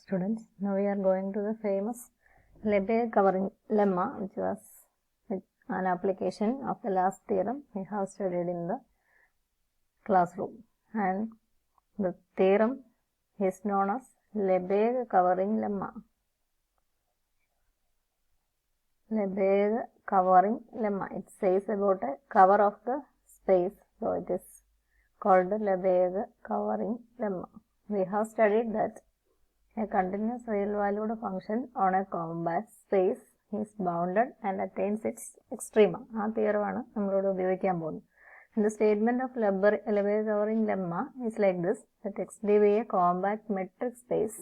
students. Now we are going to the famous Lebesgue covering lemma, which was an application of the last theorem we have studied in the classroom. And the theorem is known as Lebesgue covering lemma. Lebesgue covering lemma. It says about a cover of the space, so it is called Lebesgue covering lemma. We have studied that a continuous real valued function on a compact space is bounded and attains its extrema. ആ തിയറമാണ് നമ്മളോട് ഉപയോഗിക്കാൻ പോകുന്നത്. The statement of Lebesgue covering lemma is like this: that X be a compact metric space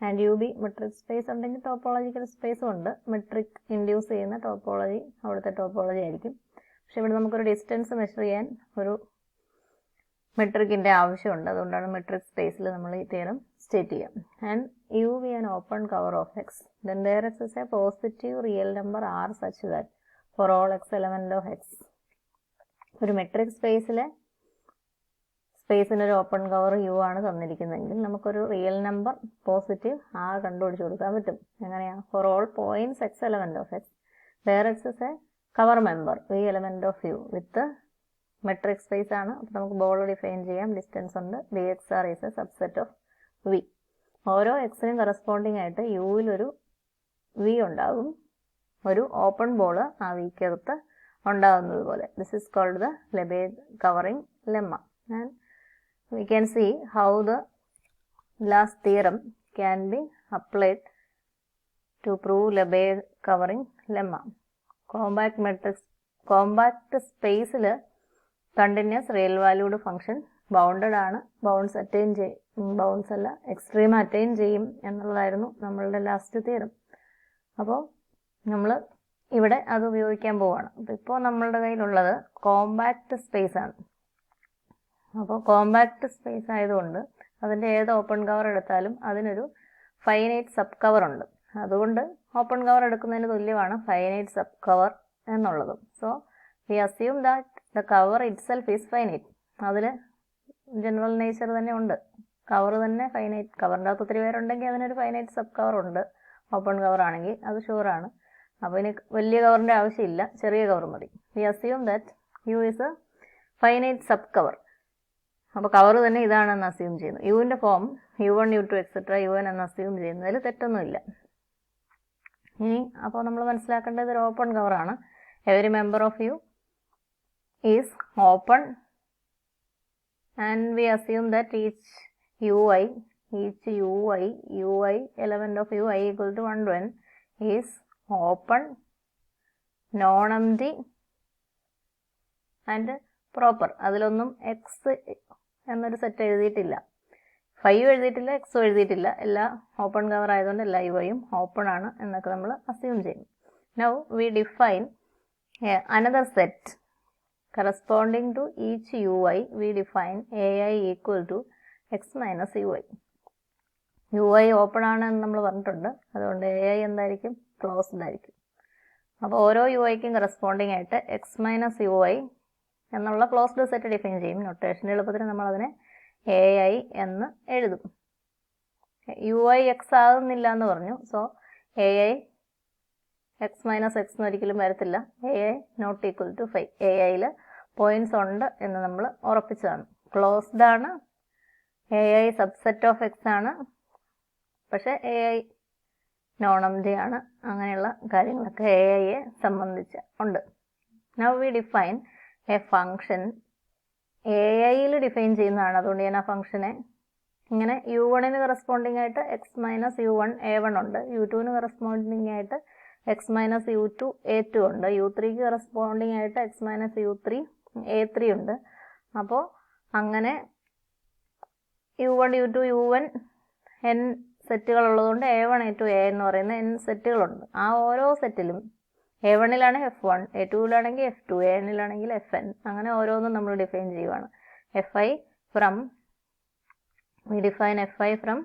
and U be metric space ഉണ്ടെങ്കിൽ topological സ്പേസും ഉണ്ട്. Metric induce ചെയ്യുന്ന topology അവിടുത്തെ topology ആയിരിക്കും. പക്ഷെ ഇവിടെ നമുക്കൊരു ഡിസ്റ്റൻസ് മെഷർ ചെയ്യാൻ ഒരു മെട്രിക്കിൻ്റെ ആവശ്യമുണ്ട്. അതുകൊണ്ടാണ് മെട്രിക് സ്പേസിൽ നമ്മൾ ഈ തിയറം സ്റ്റേറ്റ് ചെയ്യാം. And U be an open cover of X, then there X is a positive real number R such that for all X element of X. ഒരു മെട്രിക് സ്പേസിനൊരു ഓപ്പൺ കവർ യു ആണ് തന്നിരിക്കുന്നതെങ്കിൽ നമുക്കൊരു real number positive R കണ്ടുപിടിച്ച് കൊടുക്കാൻ പറ്റും. എങ്ങനെയാണ്? For all points x element of x, there X is a cover member v element of u with metric space ആണ്. അപ്പോൾ നമുക്ക് ബോൾ ഡിഫൈൻ ചെയ്യാം. ഡിസ്റ്റൻസ് ഉണ്ട്. D x R is a subset of v. ഓരോ എക്സിനും corresponding ആയിട്ട് യുവിലൊരു V ഉണ്ടാകും. ഒരു ഓപ്പൺ ബോൾ ആ വിക്കകത്ത് ഉണ്ടാകുന്നത് പോലെ. This is called the Lebesgue covering lemma. And we can see how the last theorem can be applied to prove Lebesgue covering lemma. Compact സ്പേസിൽ continuous real valued function bounded ആണ്. Bounds attain ചെയ്യും, bounds അല്ല extreme attain ചെയ്യും എന്നുള്ളതായിരുന്നു നമ്മളുടെ last theorem. അപ്പോൾ നമ്മൾ ഇവിടെ അത് ഉപയോഗിക്കാൻ പോവുകയാണ്. അപ്പോൾ ഇപ്പോൾ നമ്മളുടെ കയ്യിലുള്ളത് കോമ്പാക്ട് സ്പേസ് ആണ്. അപ്പോൾ കോമ്പാക്ട് സ്പേസ് ആയതുകൊണ്ട് അതിൻ്റെ ഏത് ഓപ്പൺ കവർ എടുത്താലും അതിനൊരു ഫൈനൈറ്റ് സബ് കവർ ഉണ്ട്. അതുകൊണ്ട് ഓപ്പൺ കവർ എടുക്കുന്നതിന് തുല്യമാണ് ഫൈനൈറ്റ് സബ് കവർ എന്നുള്ളതും. So we assume that the cover itself is finite. അതിൽ ജനറൽ നേച്ചർ തന്നെ ഉണ്ട്. കവർ തന്നെ ഫൈനൈറ്റ്. കവറിൻ്റെ അകത്ത് ഒത്തിരി പേരുണ്ടെങ്കിൽ അതിനൊരു ഫൈനൈറ്റ് സബ് കവർ ഉണ്ട്. ഓപ്പൺ കവർ ആണെങ്കിൽ അത് ഷുവറാണ്. അപ്പോൾ ഇനി വലിയ കവറിൻ്റെ ആവശ്യമില്ല, ചെറിയ കവർ മതി. We assume that U is a finite sub cover. അപ്പോൾ കവർ തന്നെ ഇതാണെന്ന് അസ്യൂം ചെയ്യുന്നു. യുവിൻ്റെ form U1 U2 etcetera UN എന്ന് അസ്യൂം ചെയ്യുന്നതിൽ തെറ്റൊന്നുമില്ല. ഇനി അപ്പോൾ നമ്മൾ മനസ്സിലാക്കേണ്ടത് ഒരു ഓപ്പൺ കവറാണ്. Every member of U is open and we assume that each UI element of ui equal to 1 to n is open, non-empty and proper. അതിലൊന്നും എക്സ് എന്നൊരു സെറ്റ് എഴുതിയിട്ടില്ല, 5 എഴുതിയിട്ടില്ല, എക്സും എഴുതിയിട്ടില്ല. എല്ലാ ഓപ്പൺ കവർ ആയതുകൊണ്ട് എല്ലാ യുഐയും ഓപ്പൺ ആണ് എന്നൊക്കെ നമ്മൾ അസ്യൂം ചെയ്യും. Now we define another set corresponding to each ui. We define ai equal to x minus ui. ui open ആണ് എന്ന് നമ്മൾ പറഞ്ഞിട്ടുണ്ട്. അതുകൊണ്ട് ai എന്തായിരിക്കും? ക്ലോസ്ഡ് ആയിരിക്കും. അപ്പോൾ ഓരോ യുഐക്കും കറസ്പോണ്ടിങ് ആയിട്ട് എക്സ് മൈനസ് യു ഐ എന്നുള്ള ക്ലോസ്ഡ് സെറ്റ് ഡിഫൈൻ ചെയ്യും. നൊട്ടേഷൻ എളുപ്പത്തിന് നമ്മൾ അതിനെ എ ഐ എന്ന് എഴുതും. യു ഐ എക്സ് ആകുന്നില്ല എന്ന് പറഞ്ഞു. So a i x minus x എന്ന് ഒരിക്കലും വരത്തില്ല. A i not equal to 5. A ഐയിൽ പോയിന്റ്സ് ഉണ്ട് എന്ന് നമ്മൾ ഉറപ്പിച്ചതാണ്. ക്ലോസ്ഡ് ആണ്. A i subset of X ആണ്. പക്ഷേ എ ഐ നോൺ എംപ്റ്റി ആണ്. അങ്ങനെയുള്ള കാര്യങ്ങളൊക്കെ എ ഐയെ സംബന്ധിച്ച് ഉണ്ട്. Now we define A function. A ഐയിൽ ഡിഫൈൻ ചെയ്യുന്നതാണ്. അതുകൊണ്ട് ഞാൻ ആ ഫംഗ്ഷനെ ഇങ്ങനെ U1ന് കറസ്പോണ്ടിങ് ആയിട്ട് എക്സ് മൈനസ് U1 A1 ഉണ്ട്. U2ന് കറസ്പോണ്ടിങ് ആയിട്ട് എക്സ് മൈനസ് U2 A2 ഉണ്ട്. U3ക്ക് കറസ്പോണ്ടിങ് ആയിട്ട് എക്സ് മൈനസ് U3 A3 ഉണ്ട്. അപ്പോൾ അങ്ങനെ U1 U2 UN N സെറ്റുകൾ ഉള്ളതുകൊണ്ട് A1 A2 A എന്ന് പറയുന്ന N സെറ്റുകളുണ്ട്. ആ ഓരോ സെറ്റിലും A1ലാണ് F1, A2ലാണെങ്കിൽ F2, ANലാണെങ്കിൽ FN, അങ്ങനെ ഓരോന്നും നമ്മൾ ഡിഫൈൻ ചെയ്യുവാണ്. FI from we define FI from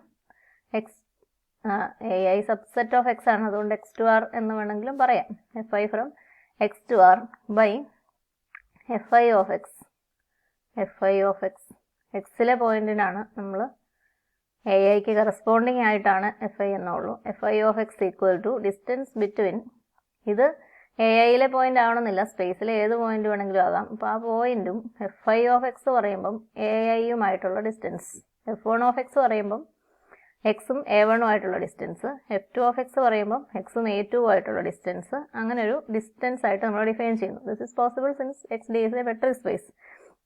X AI subset of X ആണ്. അതുകൊണ്ട് X to R എന്ന് വേണമെങ്കിലും പറയാം. FI ഫ്രം X to R by FI of X. FI of X എക്സിലെ പോയിന്റിനാണ് നമ്മൾ ഐക്ക് കറസ്പോണ്ടിങ് ആയിട്ടാണ് എഫ് ഐ എന്നുള്ളൂ. F I of X equal to distance between, ഇത് ഐയിലെ പോയിന്റ് ആവണമെന്നില്ല, സ്പേസിലെ ഏത് പോയിന്റ് വേണമെങ്കിലും ആകാം. അപ്പോൾ ആ പോയിന്റും എഫ് ഐ ഓഫ് എക്സ് പറയുമ്പം ഐയുമായിട്ടുള്ള distance, F one of X പറയുമ്പം എക്സും A1 ആയിട്ടുള്ള ഡിസ്റ്റൻസ്, F2 ഓഫ് എക്സ് പറയുമ്പോൾ എക്സും A2 ആയിട്ടുള്ള ഡിസ്റ്റൻസ്, അങ്ങനെ ഒരു ഡിസ്റ്റൻസ് ആയിട്ട് നമ്മൾ ഡിഫൈൻ ചെയ്യുന്നു. This is possible since X D is A metric space.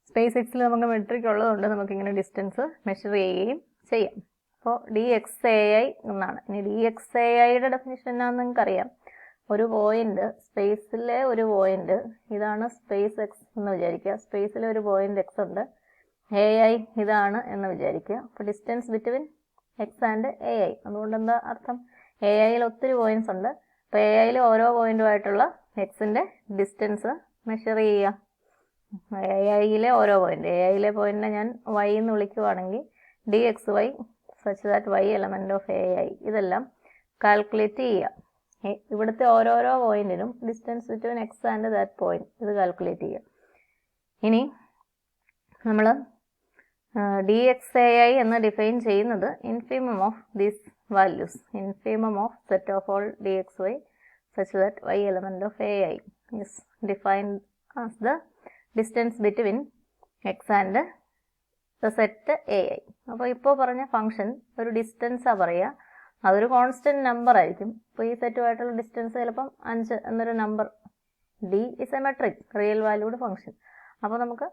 Space എക്സിൽ നമുക്ക് മെട്രിക് ഉള്ളതുകൊണ്ട് നമുക്കിങ്ങനെ ഡിസ്റ്റൻസ് മെഷർ ചെയ്യുകയും ചെയ്യാം. അപ്പോൾ ഡി എക്സ് എ ഐ എന്നാണ്. ഇനി ഡി എക്സ് എ ഐയുടെ ഡെഫിനിഷൻ എന്നാന്ന് നിങ്ങൾക്കറിയാം. ഒരു പോയിന്റ്, സ്പേസിലെ ഒരു പോയിന്റ്, ഇതാണ് സ്പേസ് എക്സ് എന്ന് വിചാരിക്കുക. സ്പേസിലെ ഒരു പോയിന്റ് എക്സ് ഉണ്ട്, എ ഐ ഇതാണ് എന്ന് വിചാരിക്കുക. അപ്പോൾ distance between X and A I. അതുകൊണ്ട് എന്താ അർത്ഥം? എ ഐയിൽ ഒത്തിരി പോയിന്റ്സ് ഉണ്ട്. അപ്പോൾ എ ഐയിൽ ഓരോ പോയിന്റുമായിട്ടുള്ള എക്സിന്റെ ഡിസ്റ്റൻസ് മെഷർ ചെയ്യുക. എ ഐയിലെ ഓരോ പോയിന്റ്, എ ഐയിലെ പോയിന്റിനെ ഞാൻ വൈ എന്ന് വിളിക്കുവാണെങ്കിൽ D X Y such that Y element of A I, ഇതെല്ലാം കാൽക്കുലേറ്റ് ചെയ്യുക. ഇവിടുത്തെ ഓരോരോ പോയിന്റിനും distance between X and that point ഇത് കാൽക്കുലേറ്റ് ചെയ്യുക. ഇനി നമ്മൾ ഡി എക്സ് എ ഐ എന്ന് ഡിഫൈൻ ചെയ്യുന്നത് infimum of these values, infimum of set of all D X Y such that Y element of A I is defined as the distance between X and the set A I. അപ്പോൾ ഇപ്പോൾ പറഞ്ഞ function ഒരു ഡിസ്റ്റൻസാണ് പറയുക, അതൊരു constant number ആയിരിക്കും. ഇപ്പോൾ ഈ സെറ്റുമായിട്ടുള്ള distance ചിലപ്പം 5 എന്നൊരു number, D is A metric, real valued function. അപ്പോൾ നമുക്ക്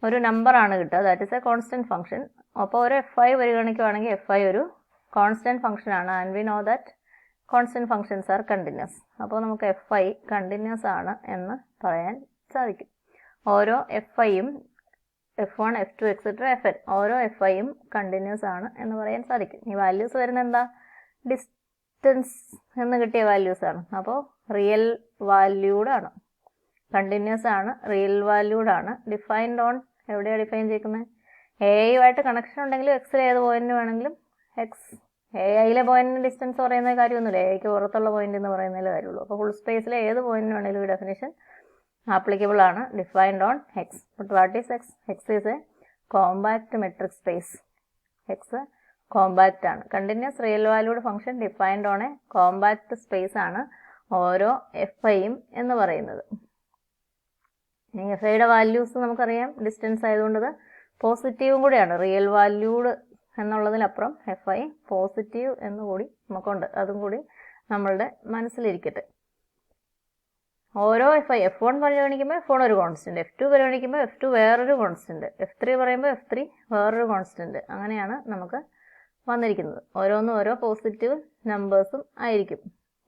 ഒരു നമ്പറാണ് കിട്ടുക, that is A constant function. അപ്പോൾ ഒരു എഫ് ഐ പരിഗണിക്കുകയാണെങ്കിൽ എഫ് ഐ ഒരു കോൺസ്റ്റന്റ് ഫംഗ്ഷൻ ആണ്, and we know that constant functions R continuous. അപ്പോൾ നമുക്ക് എഫ് ഐ കണ്ടിന്യൂസ് ആണ് എന്ന് പറയാൻ സാധിക്കും. ഓരോ എഫ് ഐയും F1, F2, എക്സെട്ര Fn, ഓരോ എഫ് ഐയും കണ്ടിന്യൂസ് ആണ് എന്ന് പറയാൻ സാധിക്കും. ഈ വാല്യൂസ് വരുന്ന എന്താ? ഡിസ്റ്റൻസ് എന്ന് കിട്ടിയ വാല്യൂസ് ആണ്. അപ്പോൾ റിയൽ വാല്യൂഡ് ആണ്, കണ്ടിന്യൂസ് ആണ്, റിയൽ വാല്യൂഡ് ആണ്. ഡിഫൈൻഡ് ഓൺ, എവിടെയാണ് ഡിഫൈൻ ചെയ്യിക്കുന്നത്? എ ഐയുമായിട്ട് കണക്ഷൻ ഉണ്ടെങ്കിലും എക്സിലെ ഏത് പോയിന്റ് വേണമെങ്കിലും എക്സ്, എ ഐയിലെ പോയിന്റിന് ഡിസ്റ്റൻസ് പറയുന്ന കാര്യമൊന്നുമില്ല, എ ഐക്ക് പുറത്തുള്ള പോയിന്റ് എന്ന് പറയുന്നതിൽ കാര്യമുള്ളൂ. അപ്പോൾ ഫുൾ സ്പേസിലെ ഏത് പോയിന്റിന് വേണമെങ്കിലും ഈ ഡെഫിനേഷൻ ആപ്ലിക്കബിൾ ആണ്. Defined on X. But what is X? X is a compact metric space. X compact ആണ്. Continuous real valued function defined on a compact space ആണ് ഓരോ എഫ് ഐയും എന്ന് പറയുന്നത്. എഫ് ഐയുടെ വാല്യൂസ് നമുക്കറിയാം, ഡിസ്റ്റൻസ് ആയതുകൊണ്ട് പോസിറ്റീവും കൂടിയാണ്. റിയൽ വാല്യൂഡ് എന്നുള്ളതിനപ്പുറം എഫ് ഐ പോസിറ്റീവ് എന്നുകൂടി നമുക്കുണ്ട്, അതും കൂടി നമ്മളുടെ മനസ്സിലിരിക്കട്ടെ. ഓരോ എഫ് ഐ, F1 പരിഗണിക്കുമ്പോൾ F1 ഒരു കോൺസ്റ്റന്റ്, F2 പരിഗണിക്കുമ്പോൾ F2 വേറൊരു കോൺസ്റ്റന്റ്, F3 പറയുമ്പോൾ F3 വേറൊരു കോൺസ്റ്റന്റ്, അങ്ങനെയാണ് നമുക്ക് വന്നിരിക്കുന്നത്. ഓരോന്നും ഓരോ പോസിറ്റീവ് നമ്പേഴ്സും ആയിരിക്കും.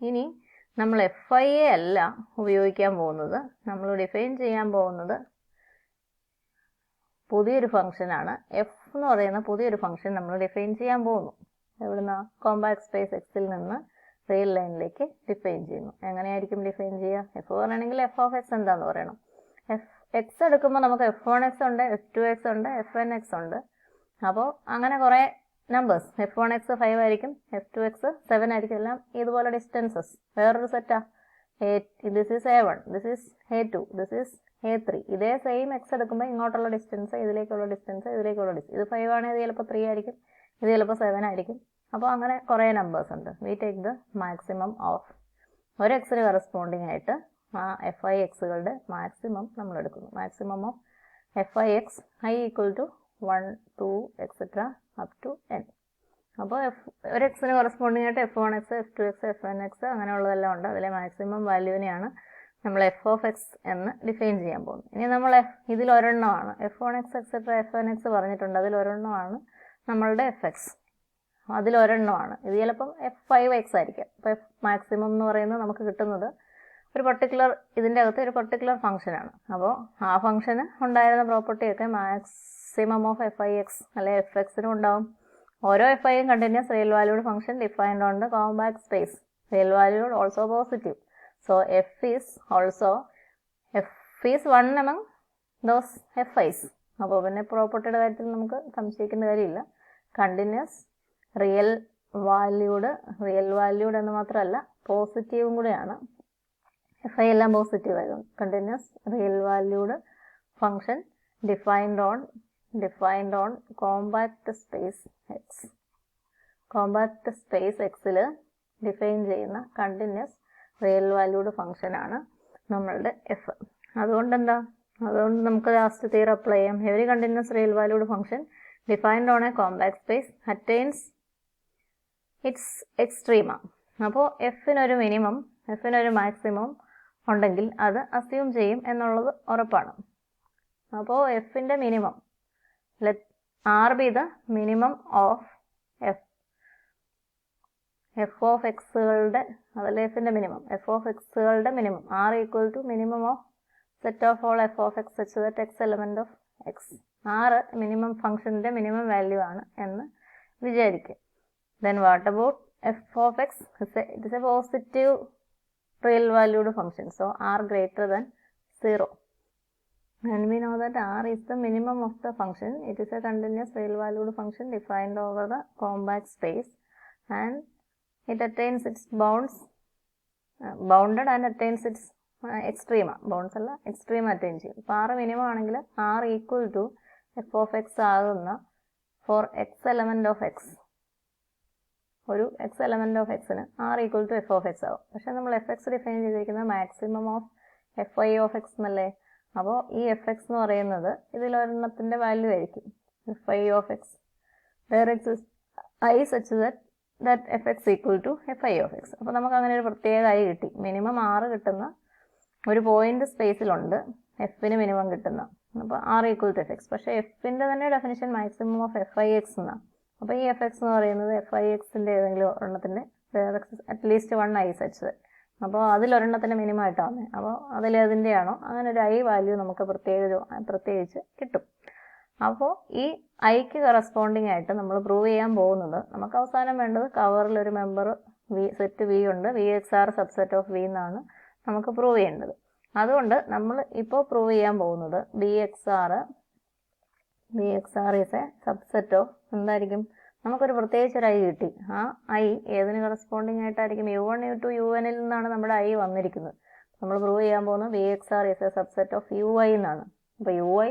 ഇനി നമ്മൾ എഫ് ഐയെ അല്ല ഉപയോഗിക്കാൻ പോകുന്നത്, നമ്മൾ ഡിഫൈൻ ചെയ്യാൻ പോകുന്നത് പുതിയൊരു ഫംഗ്ഷനാണ്. എഫ് എന്ന് പറയുന്ന പുതിയൊരു ഫംഗ്ഷൻ നമ്മൾ ഡിഫൈൻ ചെയ്യാൻ പോകുന്നു. എവിടുന്ന? കോമ്പാക്ട് സ്പേസ് എക്സിൽ നിന്ന് റിയൽ ലൈനിലേക്ക് ഡിഫൈൻ ചെയ്യുന്നു. എങ്ങനെയായിരിക്കും ഡിഫൈൻ ചെയ്യുക? എഫ് പറയണമെങ്കിൽ എഫ് ഓഫ് എക്സ് എന്താന്ന് പറയണം. എക്സ് എടുക്കുമ്പോൾ നമുക്ക് F1 എക്സ് ഉണ്ട്, F2 എക്സ് ഉണ്ട്, Fn എക്സ് ഉണ്ട്. അപ്പോൾ അങ്ങനെ കുറേ നമ്പേഴ്സ്, F1 എക്സ് 5 ആയിരിക്കും, F2 എക്സ് 7 ആയിരിക്കും, എല്ലാം ഇതുപോലെ ഡിസ്റ്റൻസസ്. വേറൊരു സെറ്റാ, this is A1, this is A2, this is A3. ഇതേ സെയിം എക്സ് എടുക്കുമ്പോൾ ഇങ്ങോട്ടുള്ള ഡിസ്റ്റൻസ്, ഇതിലേക്കുള്ള ഡിസ്റ്റൻസ്, ഇതിലേക്കുള്ള ഡിസ്റ്റൻസ്. ഇത് 5 ആണെങ്കിൽ ഇത് ചിലപ്പോൾ 3 ആയിരിക്കും, ഇത് ചിലപ്പോൾ 7 ആയിരിക്കും. അപ്പോൾ അങ്ങനെ കുറേ നമ്പേഴ്സ് ഉണ്ട്. We take the maximum of, ഒരു എക്സിന് കറസ്പോണ്ടിങ് ആയിട്ട് ആ എഫ് ഐ എക്സുകളുടെ മാക്സിമം നമ്മൾ എടുക്കുന്നു. Maximum of F I X I equal to 1, 2 etcetera up to n. അപ്പോൾ ഒരു എക്സിന് കറസ്പോണ്ടിങ് ആയിട്ട് F1 X, F2 X, Fn X അങ്ങനെയുള്ളതെല്ലാം ഉണ്ട്. അതിലെ മാക്സിമം വാല്യൂവിനെയാണ് നമ്മൾ എഫ് ഓഫ് എക്സ് എന്ന് ഡിഫൈൻ ചെയ്യാൻ പോകുന്നത്. ഇനി നമ്മൾ ഇതിലൊരെണ്ണമാണ് F1 X etcetera Fn X പറഞ്ഞിട്ടുണ്ട്, അതിലൊരെണ്ണമാണ് നമ്മളുടെ എഫ് എക്സ്, അതിലൊരെണ്ണമാണ് ഇത്. ചിലപ്പം F5 എക്സ് ആയിരിക്കാം. അപ്പോൾ എഫ് മാക്സിമം എന്ന് പറയുന്നത് നമുക്ക് കിട്ടുന്നത് ഒരു പർട്ടിക്കുലർ, ഇതിൻ്റെ അകത്ത് ഒരു പർട്ടിക്കുലർ ഫംഗ്ഷനാണ്. അപ്പോൾ ആ ഫംഗ്ഷന് ഉണ്ടായിരുന്ന പ്രോപ്പർട്ടിയൊക്കെ maximum of F I X അല്ലെ എഫ് എക്സിനും ഉണ്ടാവും. ഓരോ എഫ് ഐയും continuous real valued function defined on the compact space, real valued also positive. So F is one among those F I's. അപ്പോൾ പിന്നെ പ്രോപ്പർട്ടിയുടെ കാര്യത്തിൽ നമുക്ക് സംശയിക്കേണ്ട കാര്യമില്ല. കണ്ടിന്യൂസ് റിയൽ വാല്യൂഡ് എന്ന് മാത്രമല്ല പോസിറ്റീവും കൂടെയാണ്. എഫ് ഐ എല്ലാം പോസിറ്റീവ് ആയതുകൊണ്ട് continuous real valued function defined on compact space X. Compact space എക്സിൽ ഡിഫൈൻ ചെയ്യുന്ന കണ്ടിന്യൂസ് റിയൽ വാല്യൂഡ് ഫംഗ്ഷൻ ആണ് നമ്മളുടെ എഫ്. അതുകൊണ്ട് നമുക്ക് ലാസ്റ്റ് തിയറം അപ്ലൈ ചെയ്യാം. Every continuous real valued function defined on a compact space attains it's extrema. അപ്പോൾ എഫിനൊരു minimum എഫിനൊരു maximum ഉണ്ടെങ്കിൽ അത് അസ്യൂം ചെയ്യും എന്നുള്ളത് ഉറപ്പാണ്. അപ്പോൾ എഫിൻ്റെ minimum let R be the minimum of F of എക്സുകളുടെ, അതല്ല എഫിൻ്റെ മിനിമം, എഫ് ഓഫ് എക്സുകളുടെ minimum R equal to minimum of set of all F of X such that X element of X. ആറ് മിനിമം ഫംഗ്ഷൻ്റെ minimum value ആണ് എന്ന് വിചാരിക്കുക. Then what about F of X? It is a positive real valued function, so r greater than 0, and we know that r is the minimum of the function. It is a continuous real valued function defined over the compact space, and it attains its bounds, bounded and attains its extrema. Bounds alla extreme attain ചെയ്യും. അപ്പോൾ r minimum ആണെങ്കിൽ r equal to f of x ആകുന്ന for x element of x, ഒരു x element of എക്സിന് r equal to f of x ആവും. പക്ഷെ നമ്മൾ f x define ചെയ്തിരിക്കുന്നത് maximum of F I of x എന്നല്ലേ. അപ്പോൾ ഈ എഫ് എക്സ് എന്ന് പറയുന്നത് ഇതിലൊരെണ്ണത്തിൻ്റെ വാല്യൂ ആയിരിക്കും, f I of x. Where x i such that f x equal to f I of x. അപ്പോൾ നമുക്ക് അങ്ങനെ ഒരു പ്രത്യേക ഐ കിട്ടി. മിനിമം ആറ് കിട്ടുന്ന ഒരു പോയിന്റ് സ്പേസിലുണ്ട് എഫിന് മിനിമം കിട്ടുന്ന. അപ്പോൾ R equal to F x. പക്ഷേ എഫിൻ്റെ തന്നെ definition maximum of F I x എന്നാണ്. അപ്പോൾ ഈ എഫ് എക്സ് എന്ന് പറയുന്നത് എഫ് ഐ എക്സിൻ്റെ ഏതെങ്കിലും ഒരെണ്ണത്തിൻ്റെ അറ്റ്ലീസ്റ്റ് വൺ ഐ സച്ച്. അപ്പോൾ അതിലൊരെണ്ണത്തിൻ്റെ മിനിമം ആയിട്ടാണ്. അപ്പോൾ അതിലേതിൻ്റെയാണോ അങ്ങനെ ഒരു ഐ വാല്യൂ നമുക്ക് പ്രത്യേകിച്ച് കിട്ടും. അപ്പോൾ ഈ ഐക്ക് കറസ്പോണ്ടിങ് ആയിട്ട് നമ്മൾ പ്രൂവ് ചെയ്യാൻ പോകുന്നത്, നമുക്ക് അവസാനം വേണ്ടത് കവറിലൊരു മെമ്പർ സെറ്റ് വി ഉണ്ട്, v x R subset of v എന്നാണ് നമുക്ക് പ്രൂവ് ചെയ്യേണ്ടത്. അതുകൊണ്ട് നമ്മൾ ഇപ്പോൾ പ്രൂവ് ചെയ്യാൻ പോകുന്നത് b X R is a subset of എന്തായിരിക്കും, നമുക്കൊരു പ്രത്യേകിച്ച് ഒരു ഐ കിട്ടി. ആ ഐ ഏതിന് കറസ്പോണ്ടിങ് ആയിട്ടായിരിക്കും? u1 u2 un നിന്നാണ് നമ്മുടെ ഐ വന്നിരിക്കുന്നത്. നമ്മൾ പ്രൂവ് ചെയ്യാൻ പോകുന്നത് b X R is a subset of u i എന്നാണ്. അപ്പോൾ യു ഐ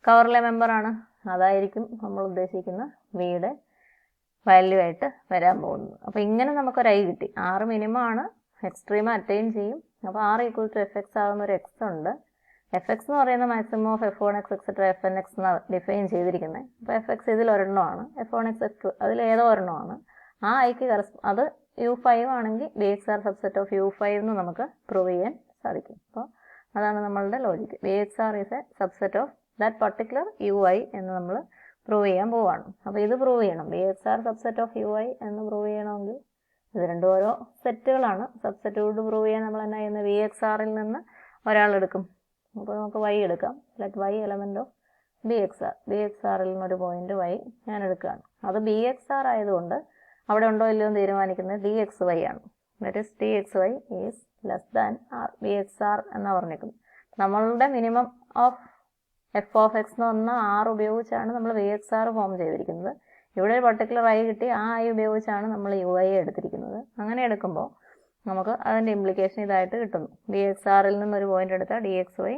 കവറിലെ മെമ്പറാണ്, അതായിരിക്കും നമ്മൾ ഉദ്ദേശിക്കുന്ന വിയുടെ വാല്യൂ ആയിട്ട് വരാൻ പോകുന്നത്. അപ്പോൾ ഇങ്ങനെ നമുക്കൊരു ഐ കിട്ടി. ആറ് മിനിമം ആണ്, എക്സ്ട്രീം അറ്റൈൻ ചെയ്യും. അപ്പോൾ R equal to F X ആകുന്ന ഒരു എക്സ് ഉണ്ട്. എഫ് എക്സ് എന്ന് പറയുന്ന maximum of F one X etcetera F N X എന്നാണ് ഡിഫൈൻ ചെയ്തിരിക്കുന്നത്. അപ്പോൾ എഫ് എക്സ് ഇതിൽ ഒരെണ്ണമാണ്, F one X F two അതിലേതോ ഒരെണ്ണമാണ്. ആ ഐക്ക് അത് u5 ആണെങ്കിൽ B X R subset of u5 എന്ന് നമുക്ക് പ്രൂവ് ചെയ്യാൻ സാധിക്കും. അപ്പോൾ അതാണ് നമ്മളുടെ logic. B X R is a subset of that particular ui എന്ന് നമ്മൾ പ്രൂവ് ചെയ്യാൻ പോവാണ്. അപ്പോൾ ഇത് പ്രൂവ് ചെയ്യണം, b X R subset of ui എന്ന് പ്രൂവ് ചെയ്യണമെങ്കിൽ ഇത് രണ്ടും ഓരോ സെറ്റുകളാണ്. സബ്സെറ്റോട് പ്രൂവ് ചെയ്യാൻ നമ്മൾ എന്നാ ചെയ്യുന്നത്, ബി എക്സ് ആറിൽ നിന്ന് ഒരാളെടുക്കും. അപ്പോൾ നമുക്ക് y എടുക്കാം. Let y element of B X ആറിൽ നിന്നൊരു പോയിന്റ് y ഞാൻ എടുക്കുകയാണ്. അത് ബി എക്സ് ആർ ആയതുകൊണ്ട് അവിടെ ഉണ്ടോ ഇല്ലയോ എന്ന് തീരുമാനിക്കുന്നത് ഡി എക്സ് വൈ ആണ്. That is d X y is less than r, b X r എന്നാണ് പറഞ്ഞിരിക്കുന്നത്. നമ്മളുടെ minimum of F of X എന്ന് പറഞ്ഞാൽ ആർ ഉപയോഗിച്ചാണ് നമ്മൾ ബി എക്സ് ആർ ഫോം ചെയ്തിരിക്കുന്നത്. ഇവിടെ ഒരു പർട്ടിക്കുലർ ഐ കിട്ടി, ആ ഐ ഉപയോഗിച്ചാണ് നമ്മൾ യു ഐ എടുത്തിരിക്കുന്നത്. അങ്ങനെ എടുക്കുമ്പോൾ നമുക്ക് അതിൻ്റെ ഇംപ്ലിക്കേഷൻ ഇതായിട്ട് കിട്ടുന്നു. ഡി എക്സ് ആറിൽ നിന്നൊരു പോയിന്റ് എടുത്താൽ d X y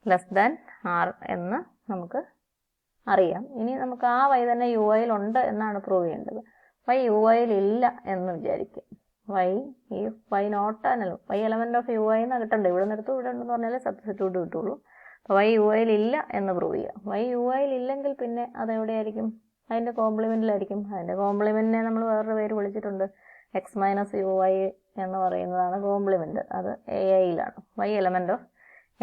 less than r എന്ന് നമുക്ക് അറിയാം. ഇനി നമുക്ക് ആ വൈ തന്നെ യു ഐയിലുണ്ട് എന്നാണ് പ്രൂവ് ചെയ്യേണ്ടത്. വൈ യു ഐയിലില്ല എന്ന് വിചാരിക്കും. വൈ ഈ വൈ നോട്ട് ആണല്ലോ, y element of u i എന്നാണ് കിട്ടണ്ടേ. ഇവിടെ നിന്ന് എടുത്തു ഇവിടെ ഉണ്ടെന്ന് പറഞ്ഞാലേ സബ്സ്റ്റിറ്റ്യൂട്ട് കിട്ടുള്ളൂ. അപ്പോൾ വൈ യു ഐയിലില്ല എന്ന് പ്രൂവ് ചെയ്യുക. വൈ യു ഐയിലില്ലെങ്കിൽ പിന്നെ അതെവിടെയായിരിക്കും? അതിൻ്റെ കോംപ്ലിമെൻറ്റിലായിരിക്കും. അതിൻ്റെ കോംപ്ലിമെൻറ്റിനെ നമ്മൾ വേറൊരു പേര് വിളിച്ചിട്ടുണ്ട്, എക്സ് മൈനസ് യു ഐ എന്ന് പറയുന്നതാണ് കോംപ്ലിമെൻറ്റ്. അത് എ ഐയിലാണ്. Y element of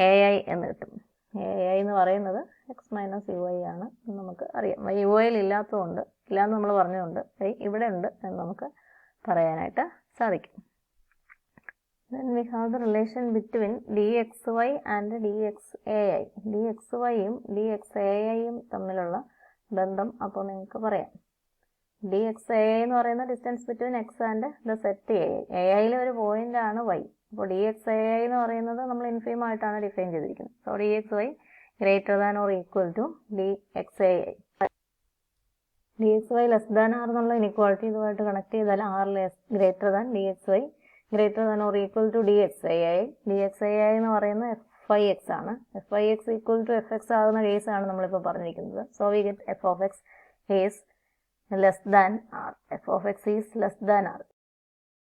A I എന്ന് കിട്ടും. എ ഐ എന്ന് പറയുന്നത് എക്സ് മൈനസ് യു ഐ ആണ് എന്ന് നമുക്ക് അറിയാം. വൈ യു ഐയിൽ ഇല്ലാത്തതുകൊണ്ട്, ഇല്ലയെന്ന് നമ്മൾ പറഞ്ഞതുകൊണ്ട് വൈ ഇവിടെ ഉണ്ട് എന്ന് നമുക്ക് പറയാനായിട്ട് സാധിക്കും. Then we have the relation between dxy and dxai. dxyയും dxaiയും തമ്മിലുള്ള ബന്ധം അപ്പോൾ നിങ്ങൾക്ക് പറയാം. dxai എന്ന് പറയുന്ന distance between X and the set A ഐയിലെ ഒരു പോയിന്റ് ആണ് വൈ. അപ്പോൾ dxai എന്ന് പറയുന്നത് നമ്മൾ ഇൻഫീം ആയിട്ടാണ് ഡിഫൈൻ ചെയ്തിരിക്കുന്നത്. So dxy greater than or equal to dxai. dxy less than r എന്നുള്ള ഇനിക്വാളിറ്റി ഇതുമായിട്ട് കണക്ട് ചെയ്താൽ r greater than dxy greater than or equal to dxai. dxai എന്ന് പറയുന്നത് എഫ് ഐ എക്സ് ആണ്. F I x equal to F X ആകുന്ന കേസാണ് നമ്മളിപ്പോൾ പറഞ്ഞിരിക്കുന്നത്. So we get f of x is less than r. F of x is less than R.